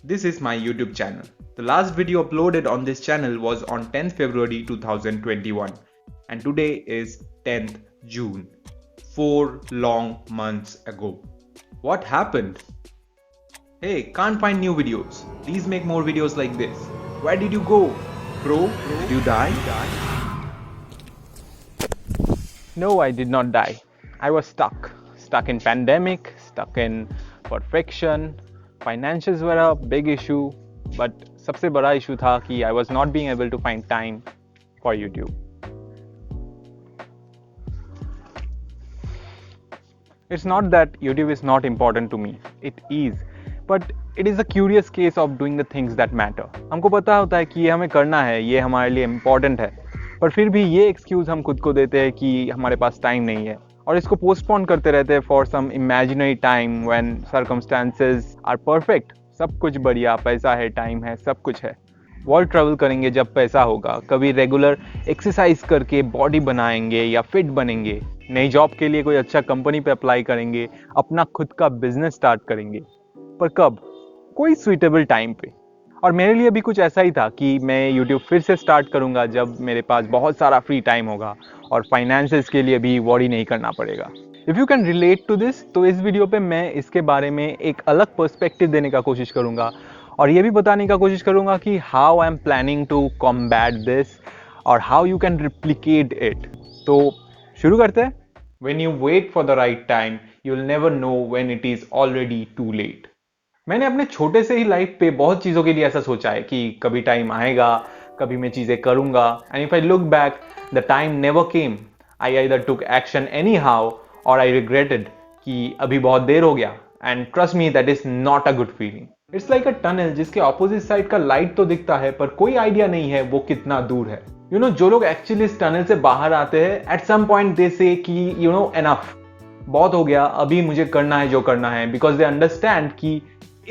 This is my YouTube channel. The last video uploaded on this channel was on 10th February 2021 and today is 10th June. 4 long months ago. What happened? Hey, can't find new videos. Please make more videos like this. Where did you go? Bro, did you die? No, I did not die. I was stuck in pandemic, stuck in perfection. Financials were a big issue, but सबसे बड़ा issue था कि I was not being able to find time for YouTube. It's not that YouTube is not important to me. It is. But it is a curious case of doing the things that matter. हमको पता होता है कि ये हमें करना है, ये हमारे लिए important है, पर फिर भी ये एक्सक्यूज़ हम खुद को देते हैं कि हमारे पास टाइम नहीं है और इसको पोस्टपोन करते रहते हैं for some imaginary time when circumstances are perfect. सब कुछ बढ़िया, पैसा है, टाइम है, सब कुछ है. वर्ल्ड ट्रैवल करेंगे जब पैसा होगा, कभी रेगुलर एक्सरसाइज करके बॉडी बनाएंगे या फिट बनेंगे, नई जॉब के लिए कोई अच्छा कंपनी पे अप्लाई करेंगे, अपना खुद का बिजनेस स्टार्ट करेंगे. पर कब? कोई सुइटेबल टाइम पे. और मेरे लिए भी कुछ ऐसा ही था कि मैं YouTube फिर से स्टार्ट करूंगा जब मेरे पास बहुत सारा फ्री टाइम होगा और फाइनेंसेस के लिए भी वरी नहीं करना पड़ेगा. If you can relate to this, तो इस वीडियो पे मैं इसके बारे में एक अलग पर्सपेक्टिव देने का कोशिश करूंगा और ये भी बताने का कोशिश करूंगा कि how I am planning to combat this और how you can replicate it. तो शुरू करते हैं. When you wait for the right time, you'll never know when it is already too late. मैंने अपने छोटे से ही लाइफ पे बहुत चीज़ों के लिए ऐसा सोचा है कि कभी टाइम आएगा, कभी मैं चीज़ें करूँगा. And if I look back, the time never came. I either took action any how और आई रिग्रेटेड कि अभी बहुत देर हो गया. And trust me, that is not a good feeling. It's like a tunnel जिसके ऑपोजिट साइड का light तो दिखता है पर कोई आइडिया नहीं है वो कितना दूर है. यू नो, जो लोग एक्चुअली इस टनल से बाहर आते हैं, एट सम पॉइंट दे से कि यू नो एनफ, बहुत हो गया, अभी मुझे करना है जो करना है, बिकॉज दे अंडरस्टैंड कि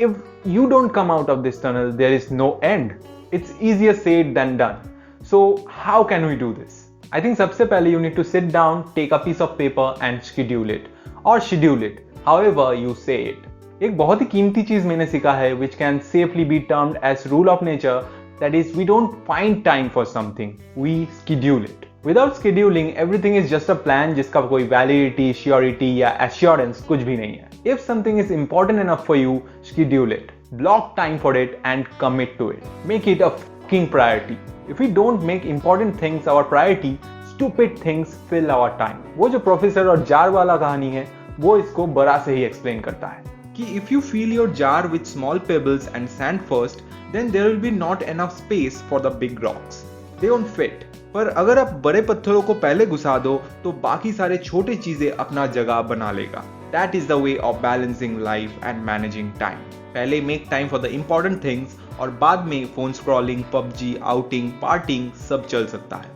if you don't come out of this tunnel, there is no end. It's easier said than done. So how can we do this? I think सबसे पहले you need to sit down, take a piece of paper and schedule it or schedule it, however you say it. एक बहुत ही कीमती चीज मैंने सीखा है which can safely be termed as rule of nature, that is we don't find time for something, we schedule it. Without scheduling, everything is just a plan जिसका कोई validity, surety या assurance कुछ भी नहीं है. If something is important enough for you, schedule it. Block time for it and commit to it. Make it a fucking priority. If we don't make important things our priority, stupid things fill our time. वो जो professor और jar वाला कहानी है, वो इसको बड़ा से ही एक्सप्लेन करता है कि if you fill your jar with small pebbles and sand first, then there will be not enough space for the big rocks. They won't fit. पर अगर आप बड़े पत्थरों को पहले घुसा दो तो बाकी सारे छोटे चीजें अपना जगह बना लेगा. That is the way of balancing life and managing time. पहले make time for the important things और बाद में phone scrolling, PUBG, outing, partying सब चल सकता है.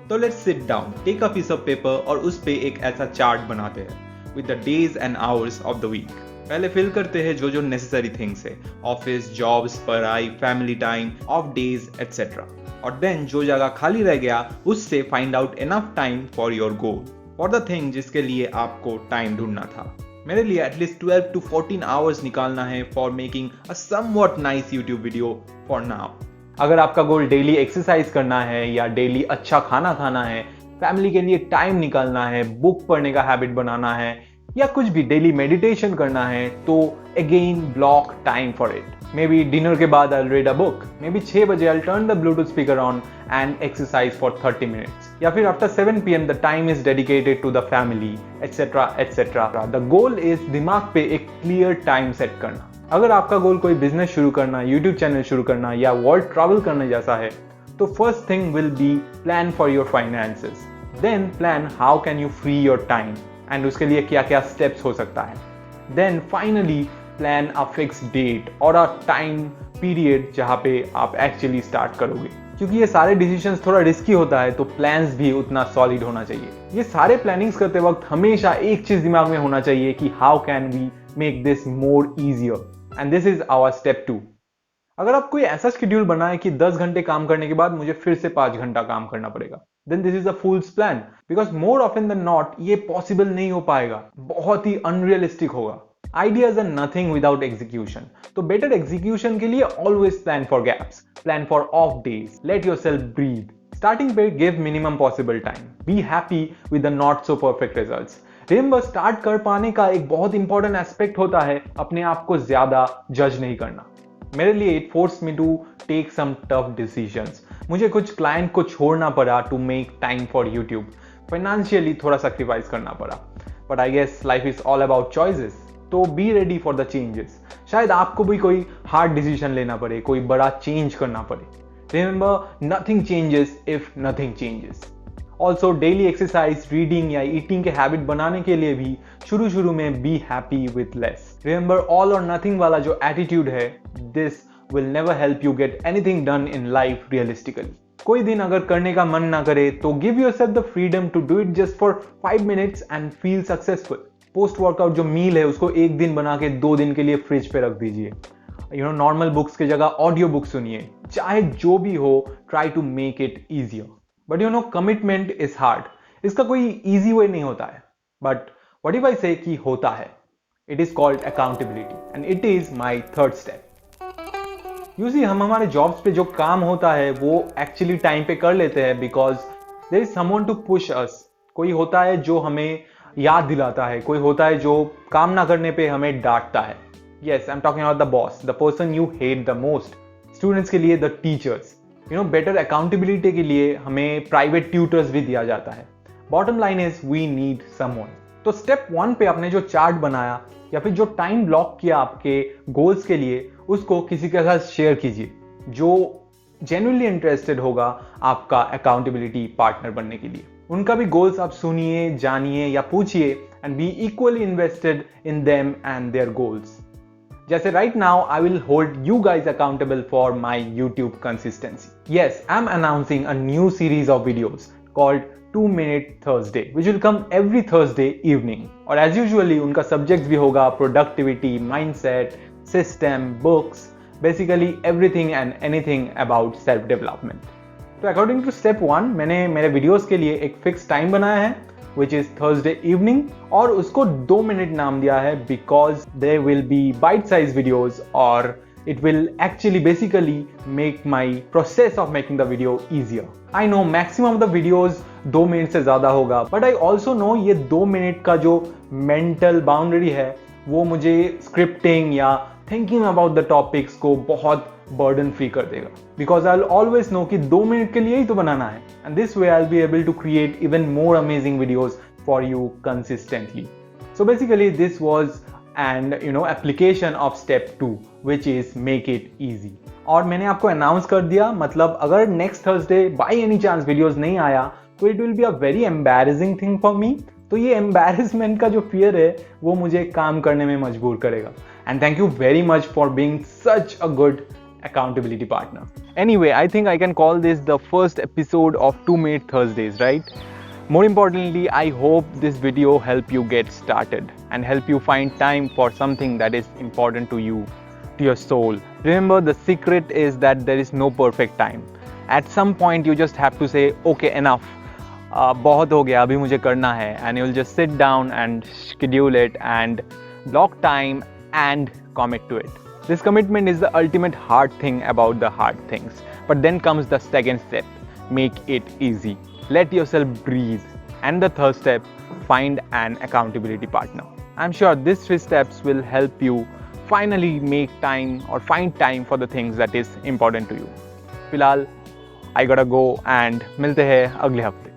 तो let's sit down, take a piece of paper और उस पे एक ऐसा चार्ट बनाते हैं with the days and hours of the week. पहले फिल करते हैं जो नेसेसरी थिंग्स है, ऑफिस, जॉब्स, पढ़ाई, family time, of days etcetera. और देन जो जगह खाली रह गया उससे find out enough time for your goal, for the thing जिसके लिए आपको टाइम ढूंढना था. मेरे लिए एटलीस्ट 12 to 14 आवर्स निकालना है for making a somewhat nice YouTube video for now. अगर आपका गोल डेली एक्सरसाइज करना है या डेली अच्छा खाना खाना है, फैमिली के लिए टाइम निकालना है, बुक पढ़ने का हैबिट बनाना है या कुछ भी डेली मेडिटेशन करना है, तो again block time for it. May be dinner के बाद I'll read a book. May be 6 बजे I'll turn the Bluetooth speaker on and exercise for 30 minutes. या फिर after 7 PM the time is dedicated to the family, etc. etc. The goal is दिमाग पे एक clear time set करना. अगर आपका गोल कोई बिजनेस शुरू करना, यूट्यूब चैनल शुरू करना या वर्ल्ड ट्रैवल करने जैसा है, तो first thing will be plan for your finances. Then plan how can you free your time and उसके लिए क्या क्या स्टेप्स हो सकता है. Then finally plan a fix date और अ टाइम पीरियड जहां पे आप एक्चुअली स्टार्ट करोगे. क्योंकि ये सारे डिसीजंस थोड़ा रिस्की होता है तो प्लान्स भी उतना सॉलिड होना चाहिए. ये सारे प्लानिंग्स करते वक्त हमेशा एक चीज दिमाग में होना चाहिए कि how can we make this more easier, and this is our step 2. अगर आप कोई ऐसा शेड्यूल बनाए कि 10 घंटे काम करने के बाद मुझे फिर से 5 घंटा काम करना पड़ेगा, then this is a fool's plan, because more often than not ये पॉसिबल नहीं हो पाएगा, बहुत ही अनरियलिस्टिक होगा. Ideas are nothing without execution. तो better execution के लिए always plan for gaps, plan for off days, let yourself breathe. Starting पे give minimum possible time. Be happy with the not so perfect results. Remember, start कर पाने का एक बहुत important aspect होता है अपने आप को ज्यादा जज नहीं करना. मेरे लिए it forced me to take some tough decisions. मुझे कुछ क्लाइंट को छोड़ना पड़ा to make time for YouTube. Financially थोड़ा सेक्रीफाइस करना पड़ा. But I guess life is all about choices. तो be ready for the changes. शायद आपको भी कोई हार्ड डिसीजन लेना पड़े, कोई बड़ा चेंज करना पड़े. Remember, nothing changes if nothing changes. Also daily exercise, reading या ईटिंग के हैबिट बनाने के लिए भी शुरू में be happy with less. Remember, all or nothing वाला जो एटीट्यूड है, this will never help you get anything done in life realistically. कोई दिन अगर करने का मन ना करे तो give yourself the freedom to do it just for 5 minutes and feel successful. Post workout जो मील है उसको एक दिन बना के 2 दिन के लिए फ्रिज पे रख दीजिए. नॉर्मल बुक्स की जगह ऑडियो बुक सुनिए. चाहे जो भी हो, try to make it easier. But commitment is hard. इसका कोई इजी वे नहीं होता है. बट व्हाट इफ आई से कि होता है. It is called accountability and it is my third step. UC हम हमारे जॉब्स पे जो काम होता है वो एक्चुअली टाइम पे कर लेते हैं because there is someone to push us. कोई होता है जो हमें याद दिलाता है, कोई होता है जो काम ना करने पे हमें डांटता है. Yes, I am talking about the boss, the person you hate the most. Students के लिए द टीचर्स. बेटर अकाउंटेबिलिटी के लिए हमें प्राइवेट ट्यूटर्स भी दिया जाता है. Bottom line is we need someone. तो स्टेप 1 पे आपने जो चार्ट बनाया या फिर जो टाइम ब्लॉक किया आपके गोल्स के लिए, उसको किसी के साथ शेयर कीजिए जो जेन्युइनली इंटरेस्टेड होगा आपका अकाउंटेबिलिटी पार्टनर बनने के लिए. उनका भी गोल्स आप सुनिए, जानिए या पूछिए and be equally invested in them and their goals. जैसे right now I will hold you guys accountable for my YouTube consistency. Yes, I am announcing a new series of videos called 2 Minute Thursday which will come every Thursday evening. और as usually उनका subject भी होगा productivity, mindset, system, books, basically everything and anything about self development. तो according to step 1 मैंने मेरे videos के लिए एक फिक्स टाइम बनाया है विच इज थर्सडे इवनिंग और उसको 2 मिनट नाम दिया है because they will be bite size videos और it will actually basically make my process of making the video easier. I know maximum of the videos 2 minute से ज्यादा होगा, but I also know ये 2 minute का जो mental boundary है वो मुझे scripting या thinking about the topics को बहुत burden free कर देगा. Because I'll always know कि 2 मिनट के लिए ही तो बनाना है. And this way I'll be able to create even more amazing videos for you consistently. So basically this was and application of step 2 which is make it easy. और मैंने आपको announce कर दिया, मतलब अगर next Thursday by any chance videos नहीं आया तो it will be a very embarrassing thing for me. तो ये एम्बैरेसमेंट का जो फियर है वो मुझे काम करने में मजबूर करेगा. And thank you very much for being such a good accountability partner. Anyway, I think I can call this the first episode of 2 Minute Thursdays, right? More importantly, I hope this video help you get started and help you find time for something that is important to you, to your soul. Remember, the secret is that there is no perfect time. At some point, you just have to say, okay, enough. बहुत हो गया, अभी मुझे करना है. And you'll just sit down and schedule it and block time and commit to it. This commitment is the ultimate hard thing about the hard things. But then comes the second step. Make it easy. Let yourself breathe. And the third step, find an accountability partner. I'm sure these 3 steps will help you finally make time or find time for the things that is important to you. फिलहाल I gotta go and मिलते हैं अगले हफ्ते.